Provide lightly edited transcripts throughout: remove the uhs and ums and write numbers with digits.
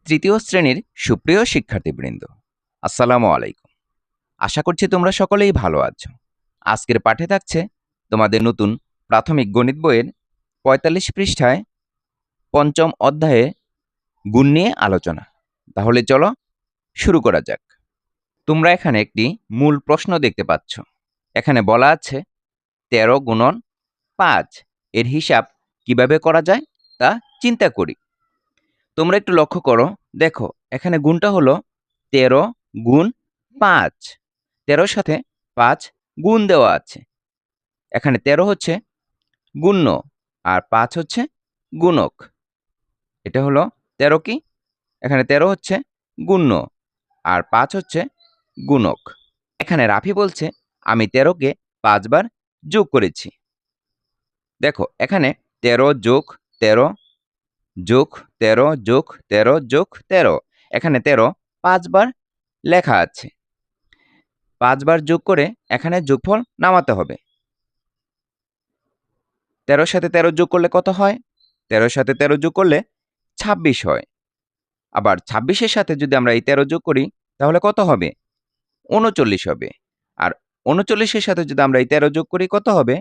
তৃতীয় শ্রেণীর সুপ্রিয় শিক্ষার্থীবৃন্দ, আসসালামু আলাইকুম। আশা করছি তোমরা সকলেই ভালো আছো। আজকের পাঠে থাকছে তোমাদের নতুন প্রাথমিক গণিত বইয়ের ৪৫ পৃষ্ঠায় পঞ্চম অধ্যায়ে গুণ নিয়ে আলোচনা। তাহলে চলো শুরু করা যাক। তোমরা এখানে একটি মূল প্রশ্ন দেখতে পাচ্ছ। এখানে বলা আছে ১৩ গুণন ৫ এর হিসাব কিভাবে করা যায় তা চিন্তা করি। তোমরা একটু লক্ষ্য করো, দেখো এখানে গুণটা হলো ১৩ গুণ ৫। ১৩র সাথে ৫ গুণ দেওয়া আছে। এখানে ১৩ হচ্ছে গুণ্য আর ৫ হচ্ছে গুণক। এটা হলো ১৩ কি? এখানে ১৩ হচ্ছে গুণ্য আর ৫ হচ্ছে গুণক। এখানে রাফি বলছে আমি ১৩কে ৫ বার যোগ করেছি। দেখো এখানে ১৩ যোগ ১৩ যোগ ১৩ যোগ ১৩ যোগ ১৩। এখানে ১৩ ৫ বার লেখা আছে। ৫ বার যোগ করে এখানে যোগফল নামাতে হবে। ১৩র সাথে ১৩ যোগ করলে কত হয়? ১৩র সাথে ১৩ যোগ করলে ২৬ হয়। আবার ২৬-এর সাথে যদি আমরা এই ১৩ যোগ করি তাহলে কত হবে? ৩৯ হবে। আর ৩৯-এর সাথে যদি আমরা এই ১৩ যোগ করি কত হবে?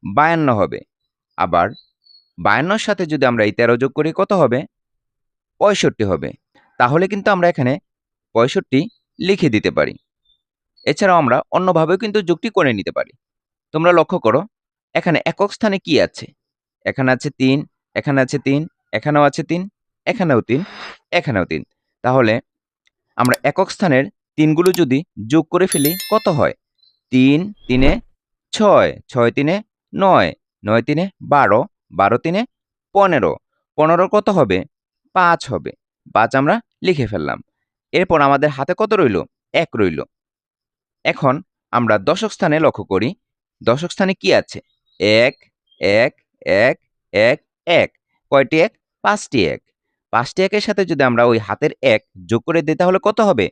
৫২ হবে। আবার ৫২-র সাথে যদি আমরা এই ১৩ যোগ করি কত হবে? ৬৫ হবে। তাহলে কিন্তু আমরা এখানে ৬৫ লিখে দিতে পারি। এছাড়াও আমরা অন্যভাবেও কিন্তু যোগটি করে নিতে পারি। তোমরা লক্ষ্য করো, এখানে একক স্থানে কি আছে? এখানে আছে ৩, এখানে আছে ৩, এখানেও আছে ৩, এখানেও ৩, এখানেও ৩। তাহলে আমরা একক স্থানের ৩ গুলো যদি যোগ করে ফেলি কত হয়? ৩, ৩ এ ৬, ৬ ৩ এ ৯, ৯ ৩ এ ১২, ১২ ৩ এ ১৫, ১৫ কত হবে? ৫ হবে। ৫ আমরা লিখে ফেললাম। এরপর আমাদের হাতে কত রইল? ১ রইল। এখন আমরা দশক স্থানে লক্ষ্য করি। দশক স্থানে কি আছে? ১, ১, ১, ১, ১। কয়টি ১? ৫টি ১। ৫টি ১-এর সাথে যদি আমরা ওই হাতের ১ যোগ করে দেই তাহলে কত হবে?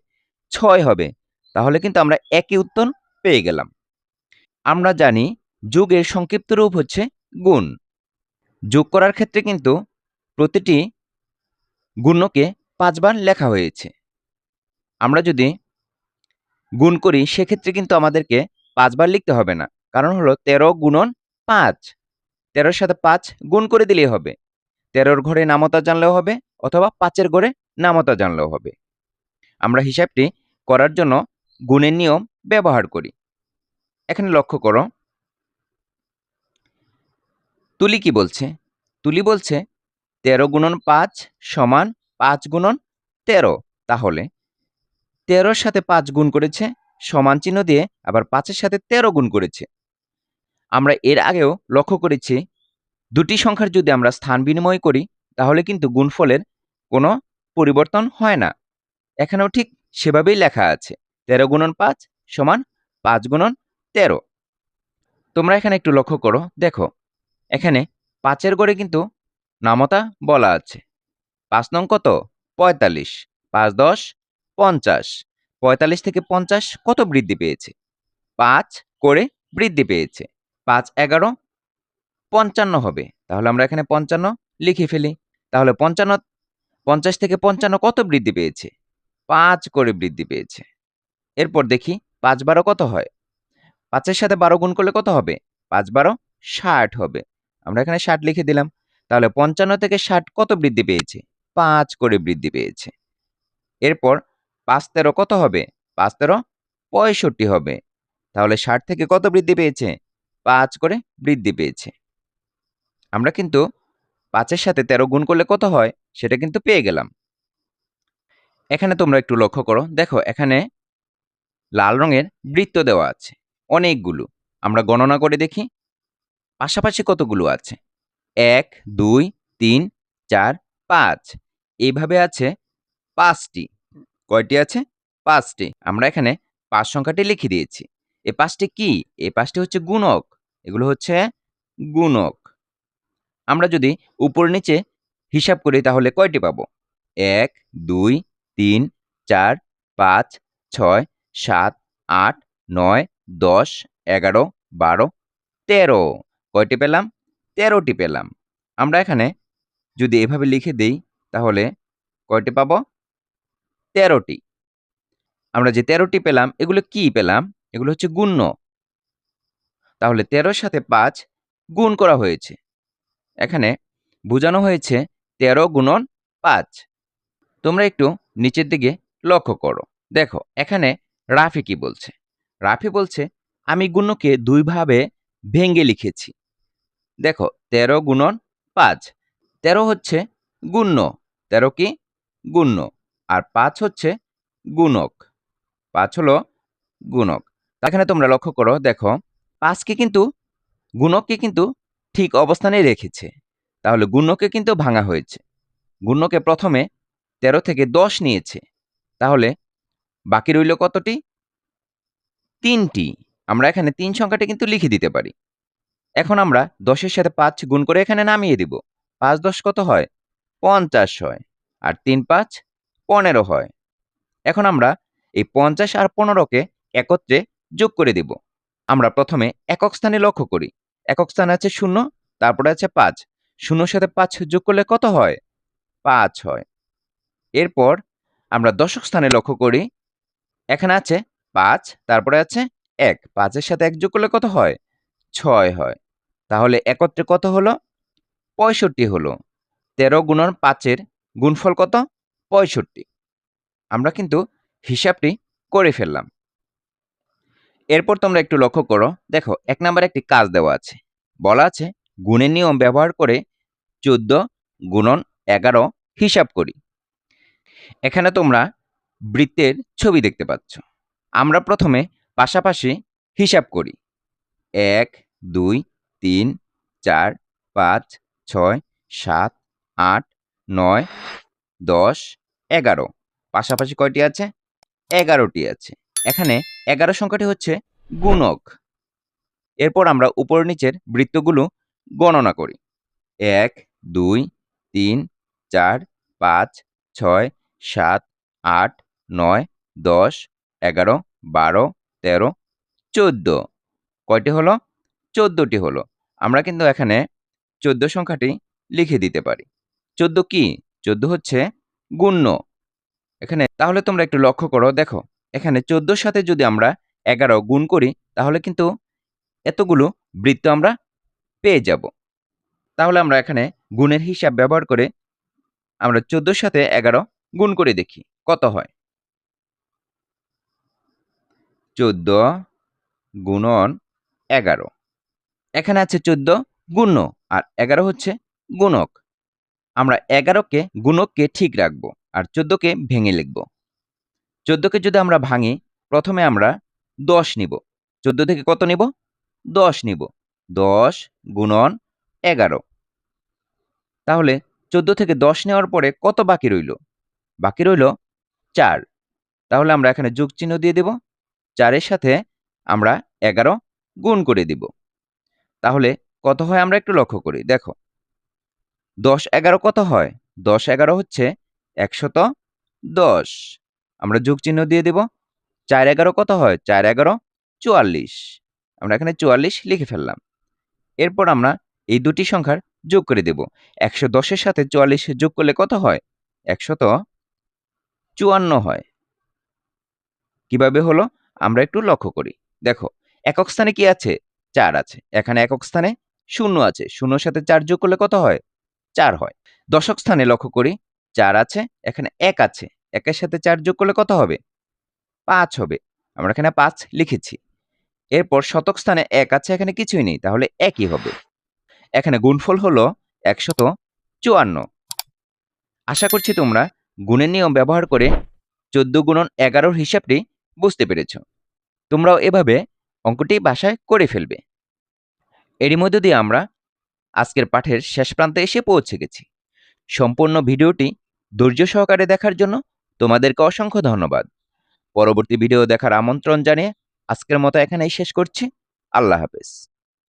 ৬ হবে। তাহলে কিন্তু আমরা একই উত্তর পেয়ে গেলাম। আমরা জানি যোগের সংক্ষিপ্ত রূপ হচ্ছে গুণ। যোগ করার ক্ষেত্রে কিন্তু প্রতিটি গুণ্যকে ৫ বার লেখা হয়েছে। আমরা যদি গুণ করি সেক্ষেত্রে কিন্তু আমাদেরকে ৫ বার লিখতে হবে না। কারণ হলো ১৩ গুণন ৫। ১৩র সাথে ৫ গুণ করে দিলেই হবে। ১৩র ঘরে নামতা জানলেও হবে অথবা ৫-এর ঘরে নামতা জানলেও হবে। আমরা হিসাবটি করার জন্য গুণের নিয়ম ব্যবহার করি। এখানে লক্ষ্য করো, তুলি কি বলছে? তুলি বলছে ১৩ গুণন ৫ সমান ৫ গুণন ১৩। তাহলে ১৩র সাথে ৫ গুণ করেছে, সমান চিহ্ন দিয়ে আবার ৫-এর সাথে ১৩ গুণ করেছে। আমরা এর আগেও লক্ষ্য করেছি দুটি সংখ্যার যদি আমরা স্থান বিনিময় করি তাহলে কিন্তু গুণফলের কোনো পরিবর্তন হয় না। এখানেও ঠিক সেভাবেই লেখা আছে ১৩ গুণন ৫ সমান ৫ গুণন ১৩। তোমরা এখানে একটু লক্ষ্য করো, দেখো এখানে ৫-এর ঘরে কিন্তু নামতা বলা আছে। ৫ নং কত? ৪৫। ৫ ১০ ৫০। ৪৫ থেকে ৫০ কত বৃদ্ধি পেয়েছে? ৫ করে বৃদ্ধি পেয়েছে। ৫ ১১ ৫৫ হবে। তাহলে আমরা এখানে ৫৫ লিখে ফেলি। তাহলে ৫০ থেকে ৫৫ কত বৃদ্ধি পেয়েছে? ৫ করে বৃদ্ধি পেয়েছে। এরপর দেখি ৫ ১২ কত হয়? ৫-এর সাথে ১২ গুণ করলে কত হবে? ৫ ১২ ৬০ হবে। আমরা এখানে ৬০ লিখে দিলাম। তাহলে ৫৫ থেকে ৬০ কত বৃদ্ধি পেয়েছে? ৫ করে বৃদ্ধি পেয়েছে। এরপর ৫ ১৩ কত হবে? ৫ ১৩ ৬৫ হবে। তাহলে ৬০ থেকে কত বৃদ্ধি পেয়েছে? ৫ করে বৃদ্ধি পেয়েছে। আমরা কিন্তু ৫-এর সাথে ১৩ গুণ করলে কত হয় সেটা কিন্তু পেয়ে গেলাম। এখানে তোমরা একটু লক্ষ্য করো, দেখো এখানে লাল রঙের বৃত্ত দেওয়া আছে অনেকগুলো। আমরা গণনা করে দেখি পাশাপাশি কতগুলো আছে। ১, ২, ৩, ৪, ৫ এইভাবে আছে ৫টি। কয়টি আছে? ৫টি। আমরা এখানে ৫ সংখ্যাটি লিখে দিয়েছি। এই ৫টি কি? এই ৫টি হচ্ছে গুণক। এগুলো হচ্ছে গুণক। আমরা যদি উপর নিচে হিসাব করি তাহলে কয়টি পাবো? ১, ২, ৩, ৪, ৫, ৬, ৭, ৮, ৯, ১০, ১১, ১২, ১৩। কয়টি পেলাম? ১৩টি পেলাম। আমরা এখানে যদি এভাবে লিখে দেই তাহলে কয়টি পাবো? 13টি। আমরা যে 13টি পেলাম এগুলো কি পেলাম? এগুলো হচ্ছে গুণ্য। তাহলে 13 র সাথে 5 গুণ করা হয়েছে। এখানে বোঝানো হয়েছে 13 গুণন 5। তোমরা একটু নিচের দিকে লক্ষ্য করো। দেখো এখানে রাফি কি বলছে? রাফি বলছে আমি গুণ্যকে 2 ভাবে ভেঙে লিখেছি। দেখো 13 গুণন 5। 13 হচ্ছে গুণ্য। 13 কি? গুণ্য। আর 5 হচ্ছে গুণক। 5 হলো গুণক। এখানে তোমরা লক্ষ্য করো, দেখো 5কে কিন্তু গুণককে কিন্তু ঠিক অবস্থানেই রেখেছে। তাহলে গুণ্যকে কিন্তু ভাঙা হয়েছে। গুণ্যকে প্রথমে 13 থেকে 10 নিয়েছে। তাহলে বাকি রইল কতটি? 3টি। আমরা এখানে 3 সংখ্যাটি কিন্তু লিখে দিতে পারি। এখন আমরা 10 এর সাথে 5 গুণ করে এখানে নামিয়ে দিব। 5 10 কত হয়? 50 হয়। আর 3 5 15 হয়। এখন আমরা এই 50 আর 15কে একত্রে যোগ করে দিব। আমরা প্রথমে একক স্থানে লক্ষ্য করি। একক স্থানে আছে 0, তারপরে আছে 5। 0 এর সাথে 5 যোগ করলে কত হয়? 5 হয়। এরপর আমরা দশক স্থানে লক্ষ্য করি। এখানে আছে 5, তারপরে আছে 1। 5 এর সাথে 1 যোগ করলে কত হয়? 6 হয়। তাহলে একত্রে কত হলো? 65 হলো। 13 গুণন 5 এর গুণফল কত? 65। আমরা কিন্তু হিসাবটি করে ফেললাম। এরপর তোমরা একটু লক্ষ্য করো। দেখো 1 নাম্বারে একটি কাজ দেওয়া আছে। বলা আছে গুণের নিয়ম ব্যবহার করে 14 গুণন 11 হিসাব করি। এখানে তোমরা বৃত্তের ছবি দেখতে পাচ্ছ। আমরা প্রথমে পাশাপাশি হিসাব করি। 1 2 3 4 5 6 7 8 9 10 11। পাশাপাশি কয়টি আছে? 11টি আছে। এখানে 11 সংখ্যাটি হচ্ছে গুণক। এরপর আমরা উপর নিচের বৃত্তগুলো গণনা করি। 1 2 3 4 5 6 7 8 9 10 11 12 13 14। কয়টি হলো? 14টি হলো। আমরা কিন্তু এখানে 14 সংখ্যাটি লিখে দিতে পারি। 14 কি? 14 হচ্ছে গুণ্য। এখানে তাহলে তোমরা একটু লক্ষ্য করো, দেখো এখানে 14 র সাথে যদি আমরা 11 গুণ করি তাহলে কিন্তু এতগুলো বৃত্ত আমরা পেয়ে যাব। তাহলে আমরা এখানে গুণের হিসাব ব্যবহার করে আমরা 14 র সাথে 11 গুণ করে দেখি কত হয়। 14 গুণন 11। এখানে আছে 14 গুণ্য আর 11 হচ্ছে গুণক। আমরা 11কে গুণককে ঠিক রাখব আর 14কে ভেঙে লিখব। 14কে যদি আমরা ভাঙি, প্রথমে আমরা 10 নিব। 14 থেকে কত নিব? 10 নিব। 10 গুণন 11। তাহলে 14 থেকে 10 নেওয়ার পরে কত বাকি রইল? বাকি রইল 4। তাহলে আমরা এখানে যোগ চিহ্ন দিয়ে দেব। 4 এর সাথে আমরা 11 গুণ করে দিব। তাহলে কত হয় আমরা একটু লক্ষ্য করি। দেখো 10 11 কত হয়? 10 11 হচ্ছে 110। আমরা যোগ চিহ্ন দিয়ে দেব। 4 11 কত হয়? 4 11 44। আমরা এখানে 44 লিখে ফেললাম। এরপর আমরা এই দুটি সংখ্যার যোগ করে দেব। 110 এর সাথে 44 যোগ করলে কত হয়? 154 হয়। কিভাবে হলো? আমরা একটু লক্ষ্য করি। দেখো একক স্থানে কি আছে? 4 আছে। এখানে একক স্থানে 0 আছে। 0 এর সাথে 4 যোগ করলে কত হয়? 4 হয়। দশক স্থানে লক্ষ্য করি। 4 আছে, এখানে 1 আছে। 1 এর সাথে 4 যোগ করলে কত হবে? 5 হবে। আমরা এখানে 5 লিখেছি। এরপর শতক স্থানে 1 আছে, এখানে কিছুই নেই। তাহলে 1ই হবে। এখানে গুণফল হলো 154। আশা করছি তোমরা গুণের নিয়ম ব্যবহার করে 14 গুণন 11 র হিসাবটি বুঝতে পেরেছ। তোমরাও এভাবে অঙ্কটি বাসায় করে ফেলবে। এরই মধ্য দিয়ে আমরা আজকের পাঠের শেষ প্রান্তে এসে পৌঁছে গেছি। সম্পূর্ণ ভিডিওটি ধৈর্য সহকারে দেখার জন্য তোমাদেরকে অসংখ্য ধন্যবাদ। পরবর্তী ভিডিও দেখার আমন্ত্রণ জানিয়ে আজকের মতো এখানেই শেষ করছি। আল্লাহ হাফেজ।